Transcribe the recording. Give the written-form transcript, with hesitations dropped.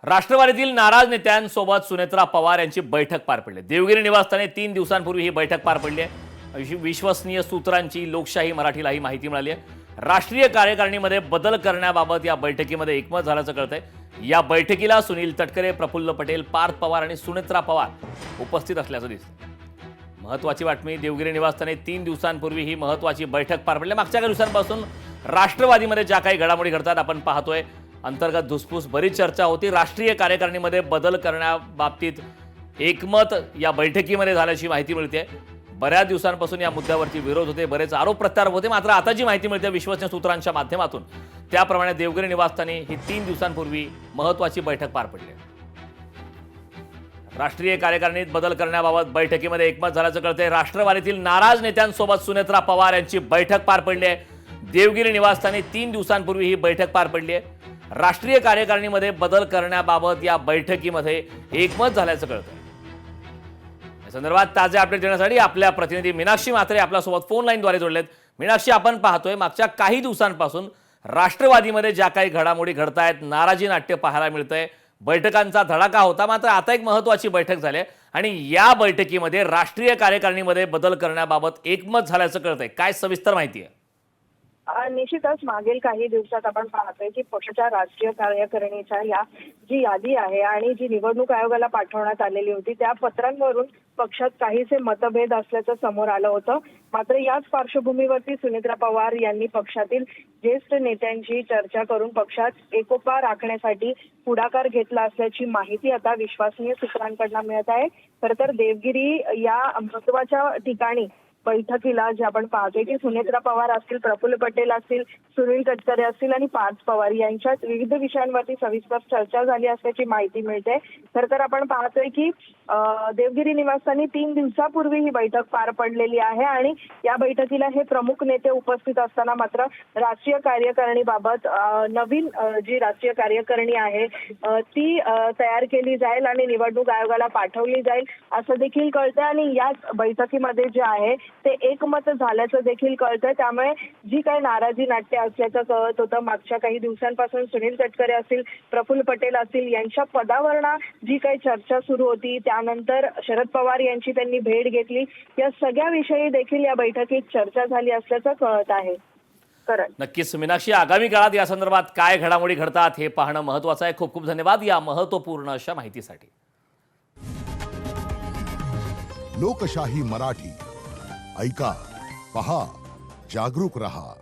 राष्ट्रवादीतील नाराज नेत्यांसोबत सुनेत्रा पवार यांची बैठक पार पडली। देवगिरी निवासस्थानी 3 दिवसांपूर्वी ही बैठक पार पडली आहे। विश्वसनीय सूत्रांची लोकशाही मराठीला ही माहिती मिळाली आहे। राष्ट्रीय कार्यकारिणीमध्ये बदल करण्याबाबत या बैठकीमध्ये एकमत झाल्याचं कळतंय। या बैठकीला सुनील तटकरे, प्रफुल्ल पटेल, पार्थ पवार आणि सुनेत्रा पवार उपस्थित असल्याचं दिसतं। महत्त्वाची बातमी, देवगिरी निवासस्थानी 3 दिवसांपूर्वी ही महत्त्वाची बैठक पार पडली। मागच्या काही दिवसांपासून राष्ट्रवादीमध्ये ज्या काही घडामोडी घडतात आपण पाहतोय, अंतर्गत धुसफूस बरीच चर्चा होती। राष्ट्रीय कार्यकारिणीमध्ये बदल करण्याबाबतीत एकमत या बैठकीमध्ये झाल्याची माहिती मिळते। बऱ्याच दिवसांपासून या मुद्द्यावरती विरोध होते, बरेच आरोप प्रत्यारोप होते। मात्र आता जी माहिती मिळते विश्वसनीय सूत्रांच्या माध्यमातून, त्याप्रमाणे देवगिरी निवासस्थानी ही 3 दिवसांपूर्वी महत्त्वाची बैठक पार पडली। राष्ट्रीय कार्यकारिणीत बदल करण्याबाबत बैठकीमध्ये एकमत झाल्याचं कळतंय। राष्ट्रवादीतील नाराज नेत्यांसोबत सुनेत्रा पवार यांची बैठक पार पडली आहे। देवगिरी निवासस्थानी 3 दिवसांपूर्वी ही बैठक पार पडली आहे। राष्ट्रीय कार्यकारिणीमध्ये बदल करण्याबाबत या बैठकीमध्ये एकमत झाल्याचं कळतंय। या संदर्भात ताजे अपडेट देण्यासाठी आपल्या प्रतिनिधी मीनाक्षी म्हात्रे आपल्यासोबत फोन लाईनद्वारे जोडलेत। मीनाक्षी, आपण पाहतोय मागच्या काही दिवसांपासून राष्ट्रवादीमध्ये ज्या काही घडामोडी घडतायत, नाराजी नाट्य पाहायला मिळतंय, बैठकांचा धडाका होता। मात्र आता एक महत्त्वाची बैठक झाली आणि या बैठकीमध्ये राष्ट्रीय कार्यकारिणीमध्ये बदल करण्याबाबत एकमत झाल्याचं कळतंय। काय सविस्तर माहिती आहे? निश्चितच मागील काही दिवसात आपण पाहतोय की पक्षाच्या राष्ट्रीय कार्यकारिणीच्या या जी यादी आहे आणि जी निवडणूक आयोगाला पाठवण्यात आलेली होती, त्या पत्रांवरून पक्षात काहीसे मतभेद असल्याचं समोर आलं होतं। मात्र याच पार्श्वभूमीवरती सुनेत्रा पवार यांनी पक्षातील ज्येष्ठ नेत्यांची चर्चा करून पक्षात एकोपा राखण्यासाठी पुढाकार घेतला असल्याची माहिती आता विश्वसनीय सूत्रांकडून मिळत आहे। खरं तर देवगिरी या महत्त्वाच्या ठिकाणी बैठकीला जे आपण पाहतोय की सुनेत्रा पवार असतील, प्रफुल्ल पटेल असतील, सुनील तटकरे असतील आणि पार्थ पवार यांच्यात विविध विषयांवरती सविस्तर चर्चा झाली असल्याची माहिती मिळते। खरं तर आपण पाहतोय की देवगिरी निवासस्थानी 3 दिवसापूर्वी ही बैठक पार पडलेली आहे आणि या बैठकीला हे प्रमुख नेते उपस्थित असताना मात्र राष्ट्रीय कार्यकारिणीबाबत नवीन जी राष्ट्रीय कार्यकारिणी आहे ती तयार केली जाईल आणि निवडणूक आयोगाला पाठवली जाईल असं देखील कळतंय। आणि याच बैठकीमध्ये जे आहे ते एकमत झाल्याचं देखील कळतंय। त्यामुळे जी काही नाराजी नाट्य असल्याचं कळत होतं मागच्या काही दिवसांपासून, सुनील तटकरे असतील, प्रफुल्ल पटेल असतील यांच्या पदावरनं जी काही चर्चा सुरू होती, त्यानंतर शरद पवार यांची त्यांनी भेट घेतली, या सगळ्या विषयी देखील या बैठकीत चर्चा झाली असल्याचं कळत आहे। नक्कीच मीनाक्षी, आगामी काळात या संदर्भात काय घडामोडी घडतात हे पाहणं महत्त्वाचं आहे। खूप खूप धन्यवाद या महत्त्वपूर्ण अशा माहितीसाठी। लोकशाही मराठी ऐका, पहा, जागरूक रहा।